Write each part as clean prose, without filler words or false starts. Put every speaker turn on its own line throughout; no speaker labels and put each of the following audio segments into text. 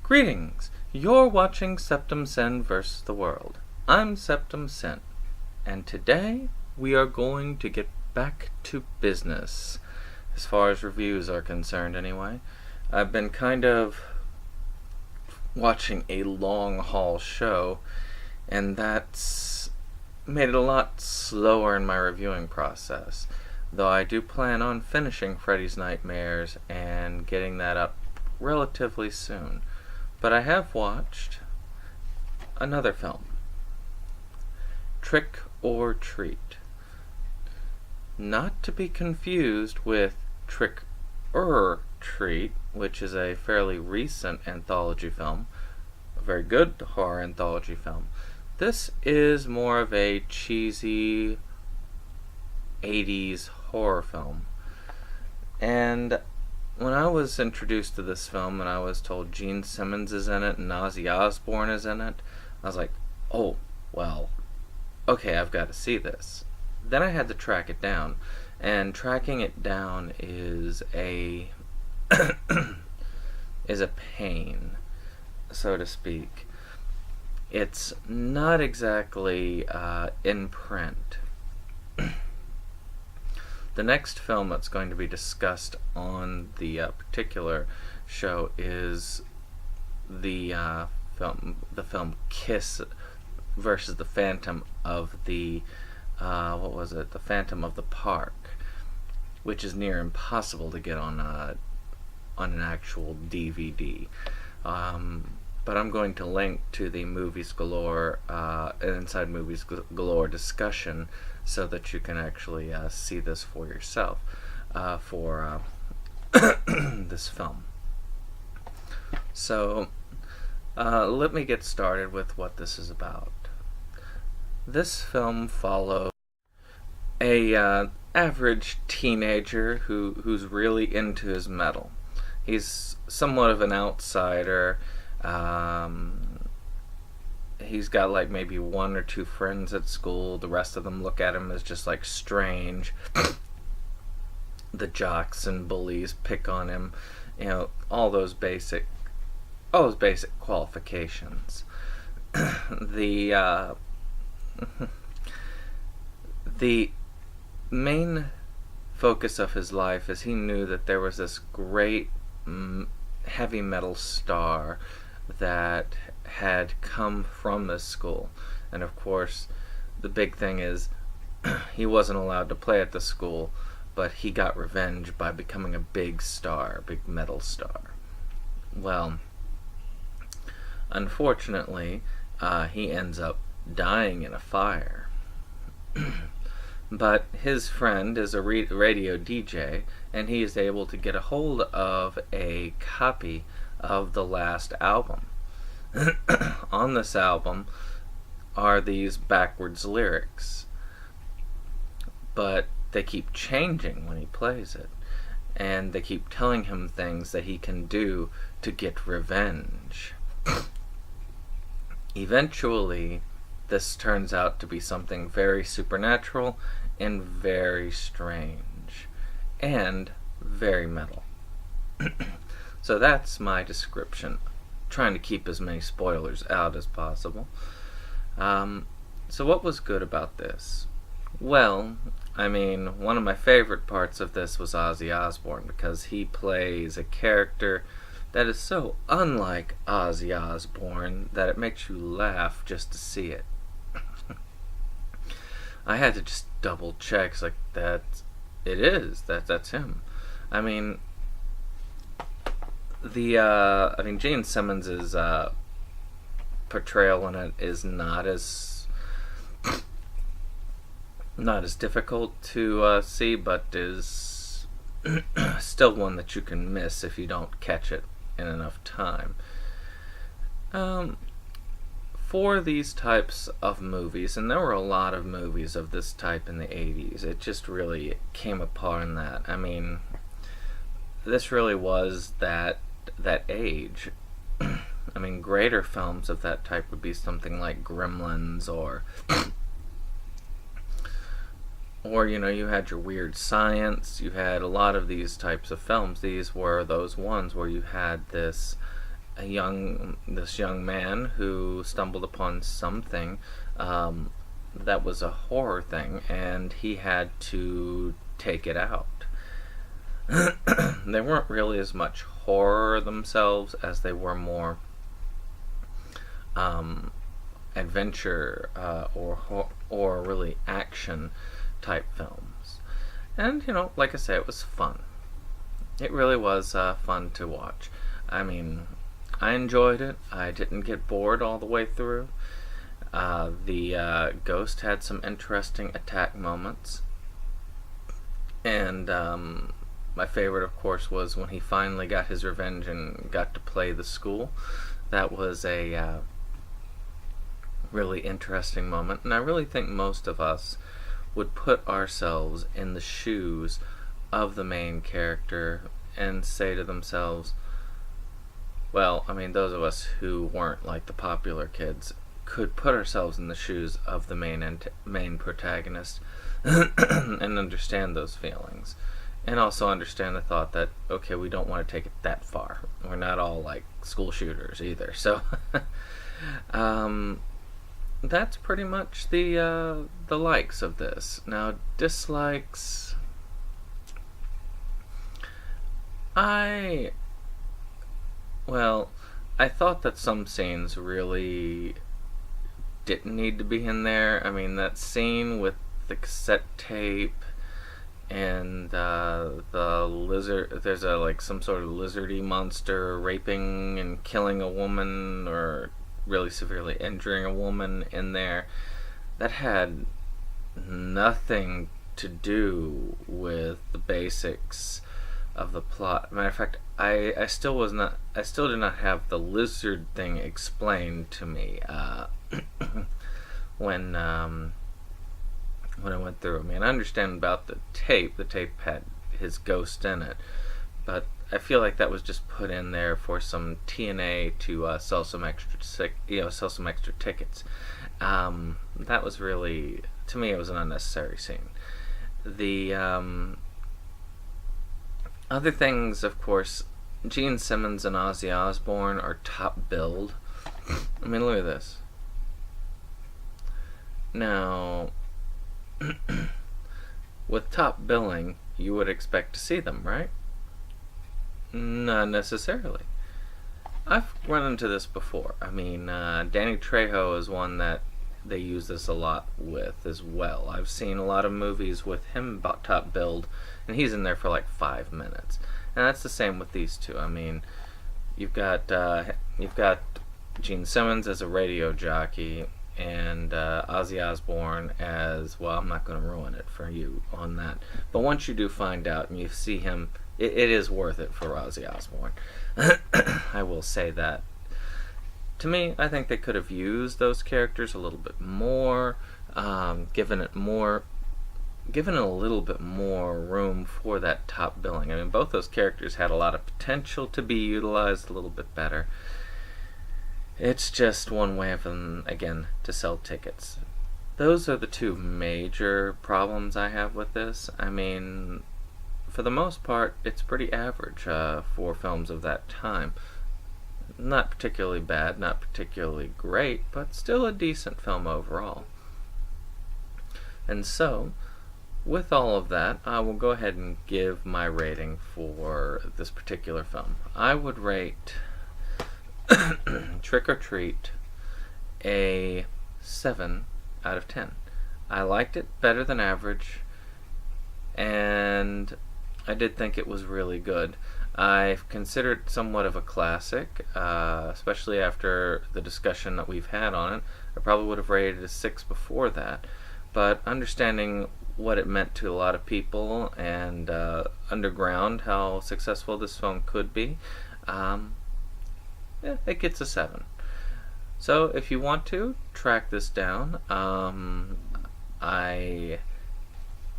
Greetings! You're watching Septum Sen vs. the World. I'm Septum Sen, and today we are going to get back to business, as far as reviews are concerned anyway. I've been kind of watching a long haul show, and that's made it a lot slower in my reviewing process, though I do plan on finishing Freddy's Nightmares and getting that up relatively soon. But I have watched another film, Trick or Treat. Not to be confused with Trick or Treat, which is a fairly recent anthology film, a very good horror anthology film. This is more of a cheesy 80s horror film. And when I was introduced to this film and I was told Gene Simmons is in it and Ozzy Osbourne is in it, I was like, oh, well, okay, I've got to see this. Then I had to track it down, and tracking it down is a is a pain, so to speak. It's not exactly in print. The next film that's going to be discussed on the particular show is the film Kiss versus the Phantom of the the Phantom of the Park, which is near impossible to get on an actual DVD. But I'm going to link to the Movies Galore Inside Movies Galore discussion so that you can actually see this for yourself for this film. So let me get started with what this is about. This film follows a average teenager who's really into his metal. He's somewhat of an outsider. He's got like maybe one or two friends at school. The rest of them look at him as just like strange. The jocks and bullies pick on him, all those basic qualifications. The main focus of his life is he knew that there was this great heavy metal star that had come from this school, and of course the big thing is he wasn't allowed to play at the school, but he got revenge by becoming a big metal star. Well, unfortunately he ends up dying in a fire. But his friend is a radio DJ, and he is able to get a hold of a copy of the last album. On this album are these backwards lyrics, but they keep changing when he plays it, and they keep telling him things that he can do to get revenge. Eventually, this turns out to be something very supernatural and very strange and very metal. So that's my description, trying to keep as many spoilers out as possible. So what was good about this? Well, I mean, one of my favorite parts of this was Ozzy Osbourne, because he plays a character that is so unlike Ozzy Osbourne that it makes you laugh just to see it. I had to just double check, like, that it is, that's him. I mean, Gene Simmons' portrayal in it is not as difficult to see, but is still one that you can miss if you don't catch it in enough time. For these types of movies, and there were a lot of movies of this type in the 80s, it just really came upon that. I mean, this really was that age. I mean, greater films of that type would be something like Gremlins, or you had your Weird Science. You had a lot of these types of films. These were those ones where you had this this young man who stumbled upon something that was a horror thing, and he had to take it out. They weren't really as much horror themselves as they were more adventure or really action type films. And like I say, it was fun. It really was fun to watch. I mean, I enjoyed it. I didn't get bored all the way through. The ghost had some interesting attack moments. And my favorite, of course, was when he finally got his revenge and got to play the school. That was a really interesting moment. And I really think most of us would put ourselves in the shoes of the main character and say to themselves, well, I mean, those of us who weren't like the popular kids could put ourselves in the shoes of the main protagonist and understand those feelings. And also understand the thought that, okay, we don't want to take it that far. We're not all like school shooters either. So that's pretty much the likes of this. Now, dislikes. I thought that some scenes really didn't need to be in there. I mean, that scene with the cassette tape and the lizard, there's some sort of lizardy monster raping and killing a woman or really severely injuring a woman in there. That had nothing to do with the basics of the plot. Matter of fact, I still did not have the lizard thing explained to me when I went through. I mean, I understand about the tape. The tape had his ghost in it, but I feel like that was just put in there for some TNA to sell some extra tickets. That was really, to me, it was an unnecessary scene. The other things, of course, Gene Simmons and Ozzy Osbourne are top billed. I mean, look at this. Now, with top billing, you would expect to see them, right? Not necessarily. I've run into this before. I mean, Danny Trejo is one that they use this a lot with as well. I've seen a lot of movies with him about top billed, and he's in there for like 5 minutes. And that's the same with these two. I mean, you've got Gene Simmons as a radio jockey, and Ozzy Osbourne as, well, I'm not going to ruin it for you on that. But once you do find out and you see him, it is worth it for Ozzy Osbourne. I will say that. To me, I think they could have used those characters a little bit more, given it a little bit more room for that top billing. I mean, both those characters had a lot of potential to be utilized a little bit better. It's just one way of them, again, to sell tickets. Those are the two major problems I have with this. I mean, for the most part, it's pretty average for films of that time. Not particularly bad, not particularly great, but still a decent film overall. And so, with all of that, I will go ahead and give my rating for this particular film. I would rate Trick or Treat a 7 out of 10. I liked it better than average, and I did think it was really good. I consider it somewhat of a classic, especially after the discussion that we've had on it. I probably would have rated it a 6 before that, but understanding what it meant to a lot of people and underground how successful this film could be, it gets a 7. So if you want to track this down, I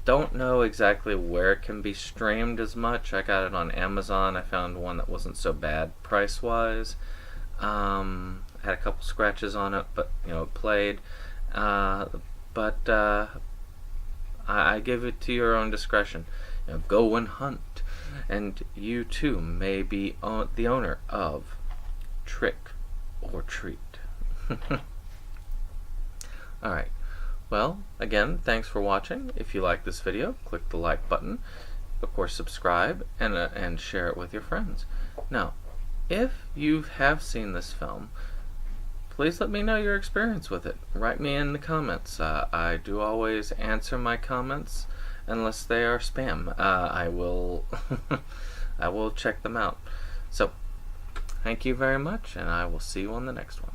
don't know exactly where it can be streamed as much. I got it on Amazon. I found one that wasn't so bad price-wise. Had a couple scratches on it, but it played. But I give it to your own discretion. Go and hunt, and you too may be the owner of trick or treat. Alright, well, again, thanks for watching. If you like this video, click the like button. Of course, subscribe and share it with your friends. Now, if you have seen this film, please let me know your experience with it. Write me in the comments. I do always answer my comments unless they are spam. I will I will check them out. So, thank you very much, and I will see you on the next one.